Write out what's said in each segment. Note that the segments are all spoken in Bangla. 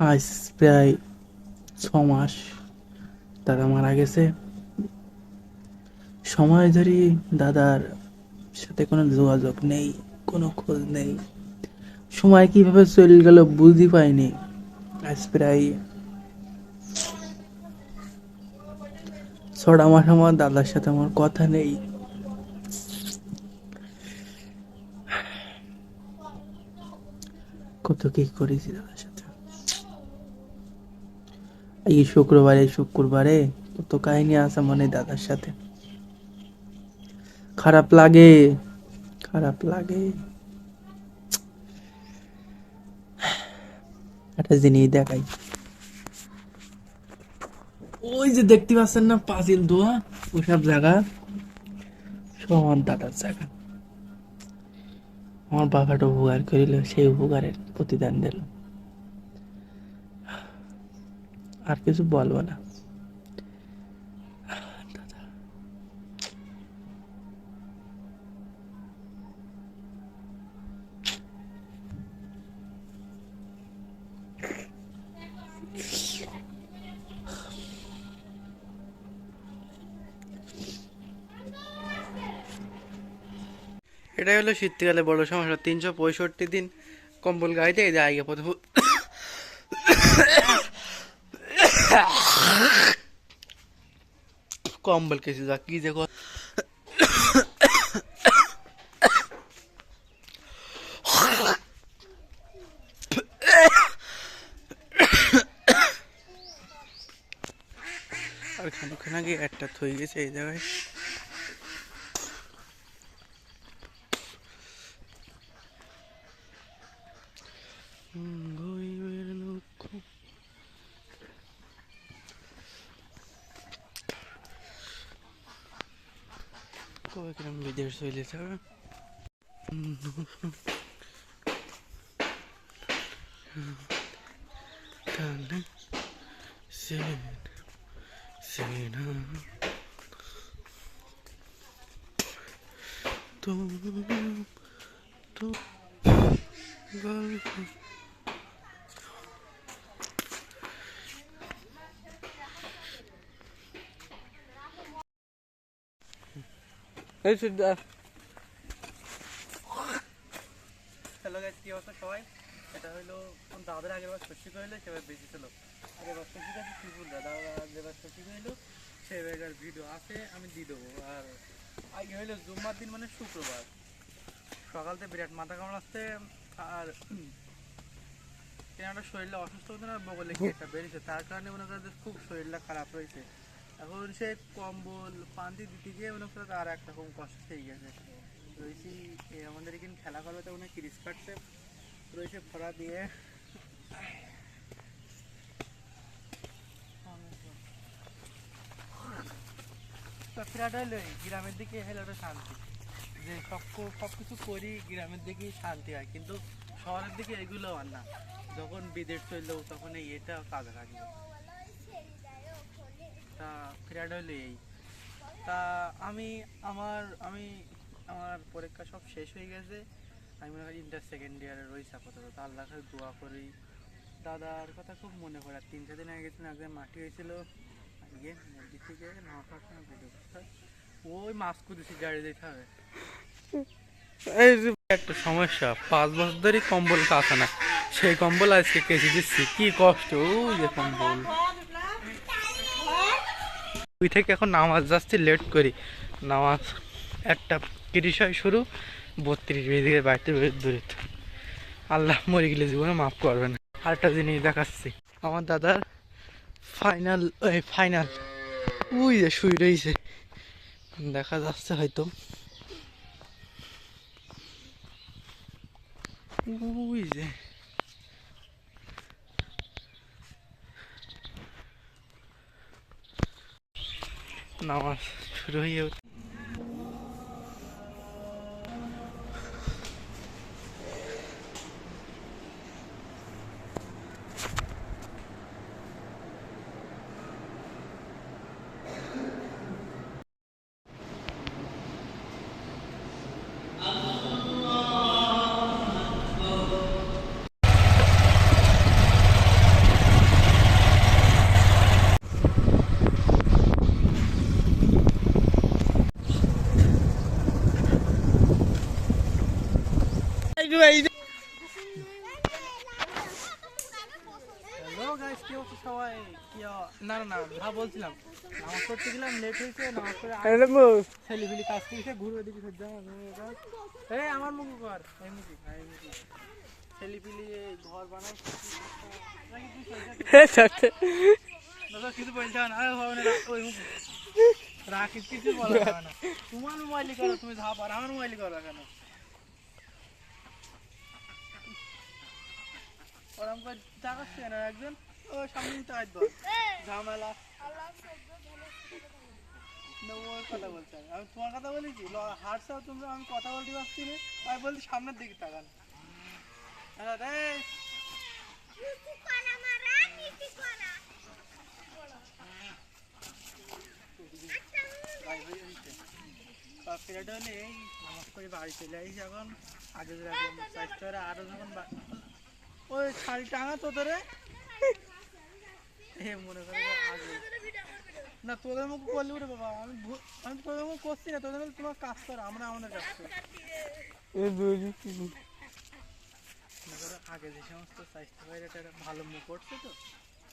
আজ প্রায় 6 মাস দাদা মারা গেছে। সময় ধরে দাদার সাথে কোনো যোগাযোগ নেই, কোনো খোঁজ নেই। সময় কিভাবে চলে গেল বুঝতে পাইনি। আজ প্রায় 6 মাস আমার দাদার সাথে আমার কথা নেই। কত কি করেছি দাদার সাথে। এই শুক্রবারে কত কাহিনী আছে মনে দাদার সাথে। খারাপ লাগে, খারাপ লাগে। একটা জিনিস দেখাই, ওই যে দেখতে পাচ্ছেন না পাঁচিল দোয়া, ওসব জায়গা সব আমার দাদার জায়গা। আমার বাবাটা উপকার করিল, সেই উপকারের প্রতিদান দিল। আর কিছু বলবো না। এটাই হলো শীতকালে বড় সমস্যা। 365 দিন কম্বল গাইতে এই যে আগে প্রথম কম্বল কেসে যা কি যে আর খানিক্ষণ আগে একটা থই গেছে এই জায়গায়। কবে কিরম বিদেশ চলে যাবে। তাহলে সেনা তো তো গল্প এই সিদ্ধার। হ্যালো গাইস, কি অবস্থা সবাই? এটা হইলো দাদার আগের বার ষষ্ঠী হইলো, সেবার বেশি ছিল। আগের বার ষষ্ঠী আছে কি বল দাদা, আগের বার ষষ্ঠী হইলো সে জায়গার ভিডিও আছে, আমি দিয়ে দেবো। আর আগে হইলো জুম্মার দিন মানে শুক্রবার সকাল থেকে বিরাট মাথা কামড়াচ্ছে। আর একটা শরীরটা অসুস্থ হতো না, বগলে কি একটা বেরিয়েছে, তার কারণে মনে করেন খুব শরীরটা খারাপ রয়েছে। এখন সে কম্বল পান্তি দিতে গিয়ে মনে করেন আর একরকম কষ্ট হয়ে গেছে রয়েছি। আমাদের এখানে খেলা করবে তো উনি ক্রিস কাটছে রয়েছে ফোড়া দিয়ে। ফেরাটা হলো গ্রামের দিকে হলো শান্তি, যে সবকিছু করি গ্রামের দিকেই শান্তি হয়, কিন্তু শহরের দিকে এগুলো আর না। যখন বিদেশ চললো তখন এটা কাজে লাগবে। তা ফেরাটা হলো এই। তা আমি আমার পরীক্ষা সব শেষ হয়ে গেছে। আমি মনে করি ইন্টার সেকেন্ড ইয়ারে রয়েছে আপাতত। তা আল্লাহর কাছে দোয়া করি। দাদার কথা খুব মনে পড়ে। 3-4 দিন আগে গেছিলাম, একজন মাটি হয়েছিল গিয়ে নদী থেকে নামার সময় ভিডিও করতে ওই মাছ কুদিছি গাড়ি দিতে হবে। এই যে একটা সমস্যা, 5 বছর ধরে কম্বল কাছে না, সেই কম্বল আজকে কেচে দিচ্ছি, কি কষ্ট। ওই যে কম্বল ওই থেকে এখন নামাজ যাচ্ছি লেট করি। নামাজ একটা 30 শুরু, 32 বেজে গিয়ে বাড়িতে দূরে। আল্লাহ মরে গেলে জীবনে মাফ করবে না। আরেকটা জিনিস দেখাচ্ছি, আমার দাদার ফাইনাল ওই যে শুয়ে রয়েছে, দেখা যাচ্ছে হয়তো ওই যে। নামাজ শুরু হয়ে হ্যালো গাইস, কি অবস্থা সবাই? না না না, যা বলছিলাম, নামাজ পড়তে গেলাম, লেট হয়েছে, নামাজ পড়ে ছেলেপিলি কাজ করছে, ঘুরবে দিকে এই আমার মুখ কর, এই মুখি ছেলেপিলি ঘর বানাই কিছু বলতে হবে না, ওই মুখ রাখিস, কিছু বলা যাবে না। তোমার মোবাইলই করো, তুমি যা পারো, আমার মোবাইলই করো কেন? ওরম করে টাকাচ্ছে না একজন, ও সামনে নিতে আসবো ঝামেলা। ওর কথা বলছে, আমি তোমার কথা বলেছি, হারসাও তুমি, আমি কথা বলতে পারছি না, আমি বলছি সামনের দিকে তাকান। ফেরাটা হলে এই নামাজ পড়ে বাড়ি চলে আসি এখন। আগে স্বাস্থ্য আরো যখন ওই শাড়ি টাঙা তো ধরে মনে করে আগে না তোদের মুখ করলে উঠে বাবা, আমি তোদের মুখ করছি না, তোদের তোমার কাজ করো, আমরা আমাদের কাজ করি। আগে যে সমস্ত স্বাস্থ্য বাইরেটা ভালো মুখ করছে, তো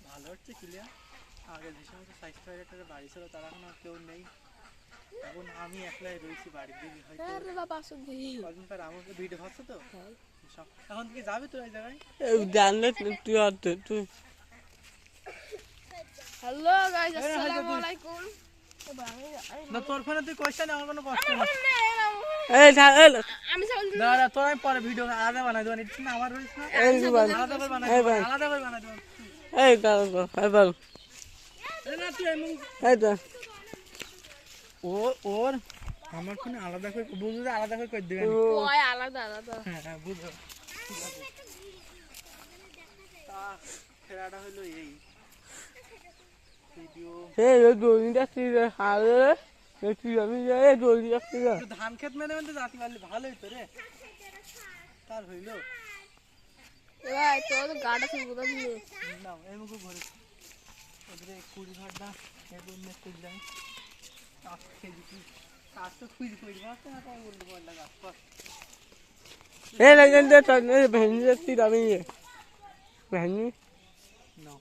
ভালো হচ্ছে ক্লিয়ার। আগে যে সমস্ত স্বাস্থ্য বাইরেটা বাড়ি ছিল, তারা এখন আর কেউ নেই। এখন আমি একলাই রয়েছি বাড়ির দিকে, হয়তো কদিন পর আমাকে ভিডিও হচ্ছে তো। এখন কি যাবি তো এই জায়গায়? জানলে তুই হ্যালো গাইস, আসসালামু আলাইকুম। না তোর ফোনে তুই কইছ না, আমার কোনো কষ্ট নেই। আমি না না, তোর আমি পরে ভিডিও আলাদা বানাই দেব, নিচ্ছি না আমার রইছ না, আলাদা করে বানাই দেব, আলাদা করে বানাই দেব। এই দাঁড়া এই বল এই না তুই এমন এই দা ওর আমার ফোনে আলাদা করে বুঝলে আলাদা করে কই দিবেন। ওই আলাদা আলাদা, হ্যাঁ বুঝো, ঠিক আছে। তা খেলাটা হলো এই ভিডিও। এই দড়িটা ছিঁড়ে হারে তুই আমি এই দড়িটা ছিঁড়ে ধান ক্ষেত মেনে মেনে জাতি পারলে ভালোই তো রে, তার হইলো ভাই তোর গাড়া শুরু করে দিলে না এই মুখে ঘরে ওদের 20 ঘন্টা এরপর মেসেজ দেয় কাজ খেয়ে কি কাজ তো খুঁজে খুঁজে পাচ্ছে না, তাই বলতে বললা গাছ পাস এই লাগেন দে তো ভেঙে যাচ্ছি আমি ভেঙে না